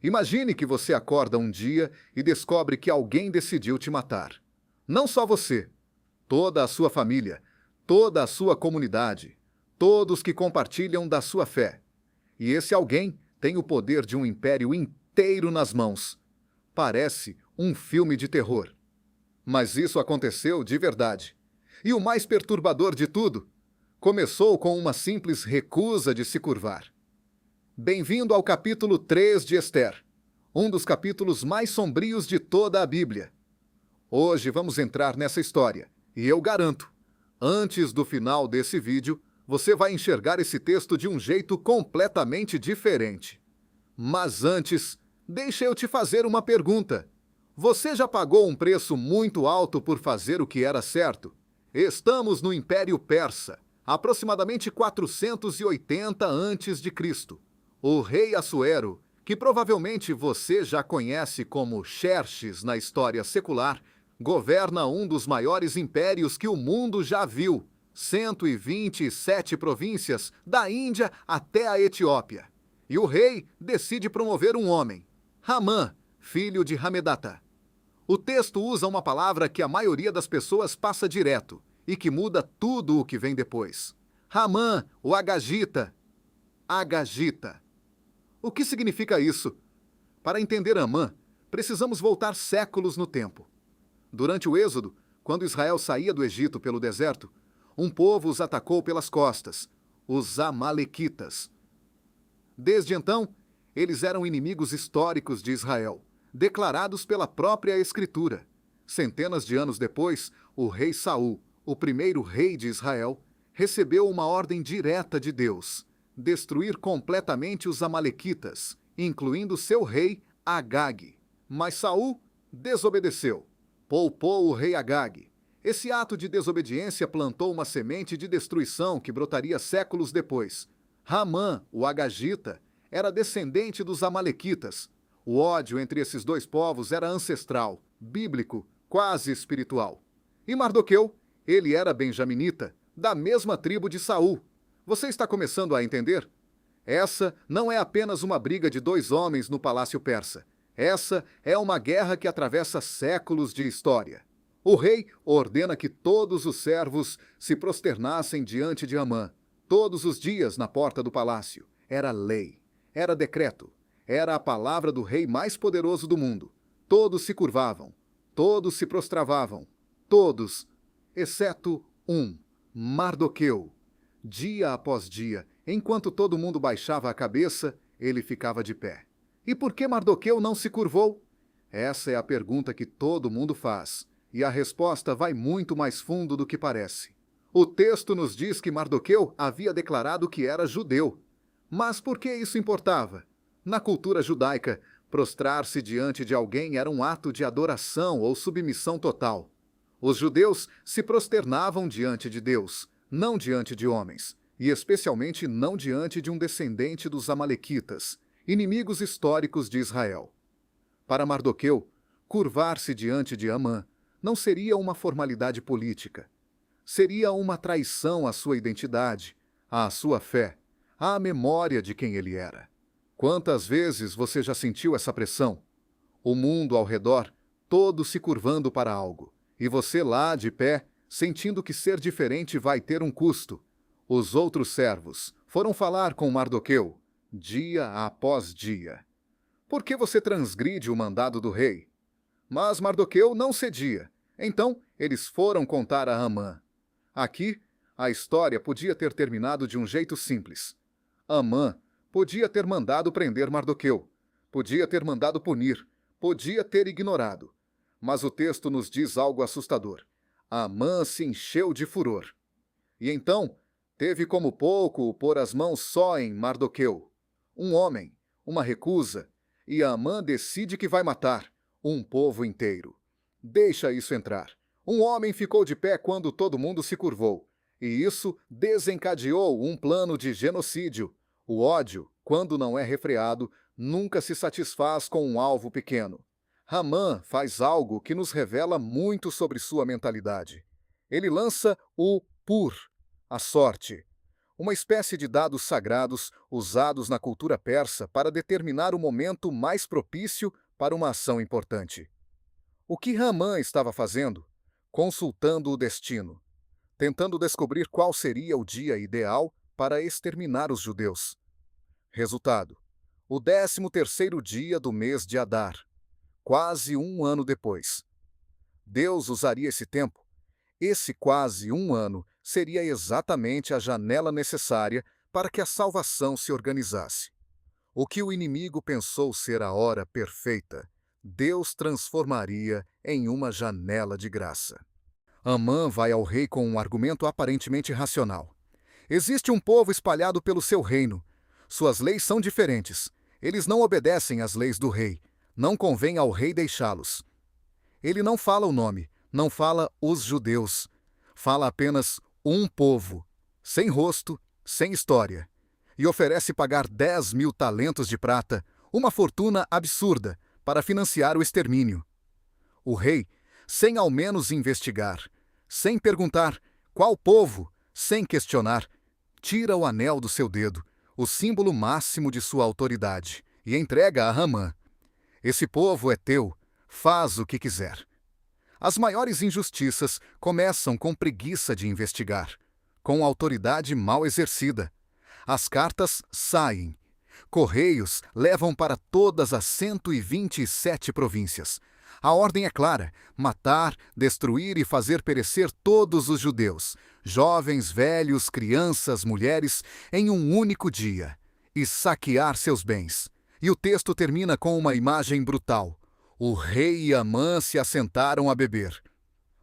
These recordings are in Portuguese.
Imagine que você acorda um dia e descobre que alguém decidiu te matar. Não só você, toda a sua família, toda a sua comunidade, todos que compartilham da sua fé. E esse alguém tem o poder de um império inteiro nas mãos. Parece um filme de terror. Mas isso aconteceu de verdade. E o mais perturbador de tudo, começou com uma simples recusa de se curvar. Bem-vindo ao capítulo 3 de Esther, um dos capítulos mais sombrios de toda a Bíblia. Hoje vamos entrar nessa história, e eu garanto, antes do final desse vídeo, você vai enxergar esse texto de um jeito completamente diferente. Mas antes, deixa eu te fazer uma pergunta. Você já pagou um preço muito alto por fazer o que era certo? Estamos no Império Persa, aproximadamente 480 a.C. O rei Assuero, que provavelmente você já conhece como Xerxes na história secular, governa um dos maiores impérios que o mundo já viu, 127 províncias, da Índia até a Etiópia. E o rei decide promover um homem, Hamã, filho de Hamedata. O texto usa uma palavra que a maioria das pessoas passa direto e que muda tudo o que vem depois. Hamã, o Agagita. Agagita. O que significa isso? Para entender Hamã, precisamos voltar séculos no tempo. Durante o Êxodo, quando Israel saía do Egito pelo deserto, um povo os atacou pelas costas, os Amalequitas. Desde então, eles eram inimigos históricos de Israel, declarados pela própria Escritura. Centenas de anos depois, o rei Saul, o primeiro rei de Israel, recebeu uma ordem direta de Deus: destruir completamente os Amalequitas, incluindo seu rei Agag. Mas Saul desobedeceu, poupou o rei Agag. Esse ato de desobediência plantou uma semente de destruição que brotaria séculos depois. Hamã, o Agagita, era descendente dos Amalequitas. O ódio entre esses dois povos era ancestral, bíblico, quase espiritual. E Mardoqueu, ele era benjaminita, da mesma tribo de Saul. Você está começando a entender? Essa não é apenas uma briga de dois homens no palácio persa. Essa é uma guerra que atravessa séculos de história. O rei ordena que todos os servos se prosternassem diante de Hamã, todos os dias na porta do palácio. Era lei, era decreto, era a palavra do rei mais poderoso do mundo. Todos se curvavam, todos se prostravam, todos, exceto um, Mardoqueu. Dia após dia, enquanto todo mundo baixava a cabeça, ele ficava de pé. E por que Mardoqueu não se curvou? Essa é a pergunta que todo mundo faz. E a resposta vai muito mais fundo do que parece. O texto nos diz que Mardoqueu havia declarado que era judeu. Mas por que isso importava? Na cultura judaica, prostrar-se diante de alguém era um ato de adoração ou submissão total. Os judeus se prosternavam diante de Deus, não diante de homens, e especialmente não diante de um descendente dos Amalequitas, inimigos históricos de Israel. Para Mardoqueu, curvar-se diante de Hamã não seria uma formalidade política. Seria uma traição à sua identidade, à sua fé, à memória de quem ele era. Quantas vezes você já sentiu essa pressão? O mundo ao redor, todo se curvando para algo, e você lá de pé, sentindo que ser diferente vai ter um custo. Os outros servos foram falar com Mardoqueu, dia após dia. Por que você transgride o mandado do rei? Mas Mardoqueu não cedia. Então, eles foram contar a Hamã. Aqui, a história podia ter terminado de um jeito simples. Hamã podia ter mandado prender Mardoqueu, podia ter mandado punir, podia ter ignorado. Mas o texto nos diz algo assustador. Hamã se encheu de furor. E então, teve como pouco pôr as mãos só em Mardoqueu. Um homem, uma recusa, e Hamã decide que vai matar um povo inteiro. Deixa isso entrar. Um homem ficou de pé quando todo mundo se curvou, e isso desencadeou um plano de genocídio. O ódio, quando não é refreado, nunca se satisfaz com um alvo pequeno. Hamã faz algo que nos revela muito sobre sua mentalidade. Ele lança o pur, a sorte. uma espécie de dados sagrados usados na cultura persa para determinar o momento mais propício para uma ação importante. O que Haman estava fazendo? Consultando o destino, tentando descobrir qual seria o dia ideal para exterminar os judeus. Resultado: o 13º dia do mês de Adar, quase um ano depois. Deus usaria esse tempo. Esse quase um ano seria exatamente a janela necessária para que a salvação se organizasse. O que o inimigo pensou ser a hora perfeita, Deus transformaria em uma janela de graça. Amã vai ao rei com um argumento aparentemente racional. Existe um povo espalhado pelo seu reino. Suas leis são diferentes. Eles não obedecem às leis do rei. Não convém ao rei deixá-los. Ele não fala o nome, não fala os judeus. Fala apenas um povo, sem rosto, sem história. E oferece pagar 10.000 talentos de prata, uma fortuna absurda, para financiar o extermínio. O rei, sem ao menos investigar, sem perguntar qual povo, sem questionar, tira o anel do seu dedo, o símbolo máximo de sua autoridade, e entrega a Haman. Esse povo é teu, faz o que quiser. As maiores injustiças começam com preguiça de investigar, com autoridade mal exercida. As cartas saem. Correios levam para todas as 127 províncias. A ordem é clara: matar, destruir e fazer perecer todos os judeus, jovens, velhos, crianças, mulheres, em um único dia, e saquear seus bens. E o texto termina com uma imagem brutal. O rei e Amã se assentaram a beber.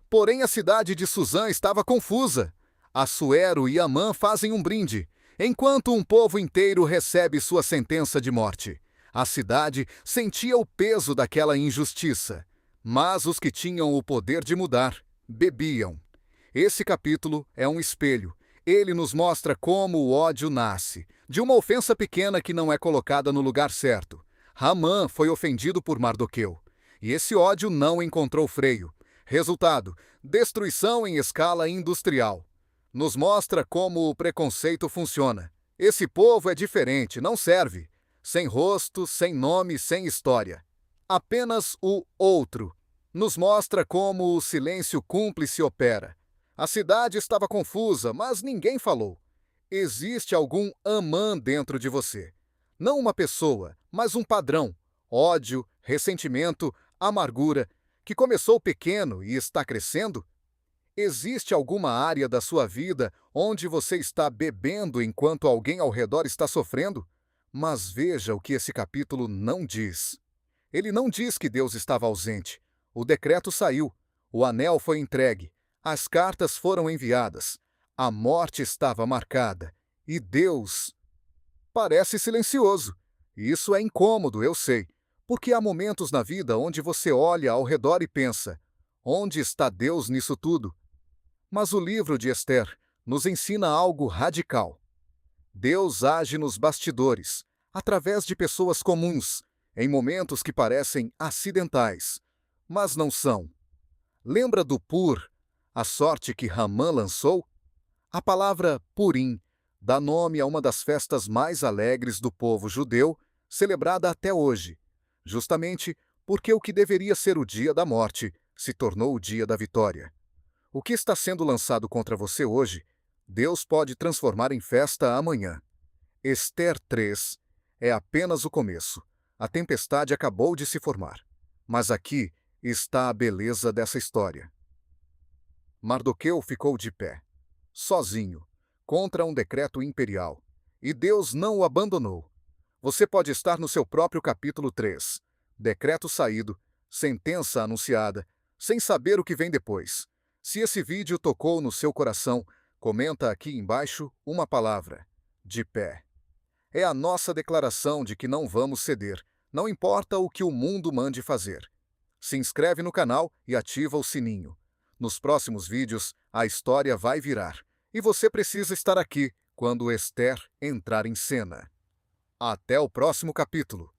Porém a cidade de Suzã estava confusa. Assuero e Amã fazem um brinde, enquanto um povo inteiro recebe sua sentença de morte. A cidade sentia o peso daquela injustiça, mas os que tinham o poder de mudar, bebiam. Esse capítulo é um espelho. Ele nos mostra como o ódio nasce, de uma ofensa pequena que não é colocada no lugar certo. Haman foi ofendido por Mardoqueu, e esse ódio não encontrou freio. Resultado: destruição em escala industrial. Nos mostra como o preconceito funciona. Esse povo é diferente, não serve. Sem rosto, sem nome, sem história. Apenas o outro. Nos mostra como o silêncio cúmplice opera. A cidade estava confusa, mas ninguém falou. Existe algum Amã dentro de você. Não uma pessoa, mas um padrão. Ódio, ressentimento, amargura, que começou pequeno e está crescendo. Existe alguma área da sua vida onde você está bebendo enquanto alguém ao redor está sofrendo? Mas veja o que esse capítulo não diz. Ele não diz que Deus estava ausente. O decreto saiu, o anel foi entregue, as cartas foram enviadas, a morte estava marcada, e Deus parece silencioso. Isso é incômodo, eu sei, porque há momentos na vida onde você olha ao redor e pensa: onde está Deus nisso tudo? Mas o livro de Esther nos ensina algo radical. Deus age nos bastidores, através de pessoas comuns, em momentos que parecem acidentais, mas não são. Lembra do Pur, a sorte que Haman lançou? A palavra Purim dá nome a uma das festas mais alegres do povo judeu, celebrada até hoje, justamente porque o que deveria ser o dia da morte se tornou o dia da vitória. O que está sendo lançado contra você hoje, Deus pode transformar em festa amanhã. Esther 3 é apenas o começo. A tempestade acabou de se formar. Mas aqui está a beleza dessa história. Mardoqueu ficou de pé, sozinho, contra um decreto imperial. E Deus não o abandonou. Você pode estar no seu próprio capítulo 3. Decreto saído, sentença anunciada, sem saber o que vem depois. Se esse vídeo tocou no seu coração, comenta aqui embaixo uma palavra: de pé. É a nossa declaração de que não vamos ceder, não importa o que o mundo mande fazer. Se inscreve no canal e ativa o sininho. Nos próximos vídeos, a história vai virar. E você precisa estar aqui quando Esther entrar em cena. Até o próximo capítulo.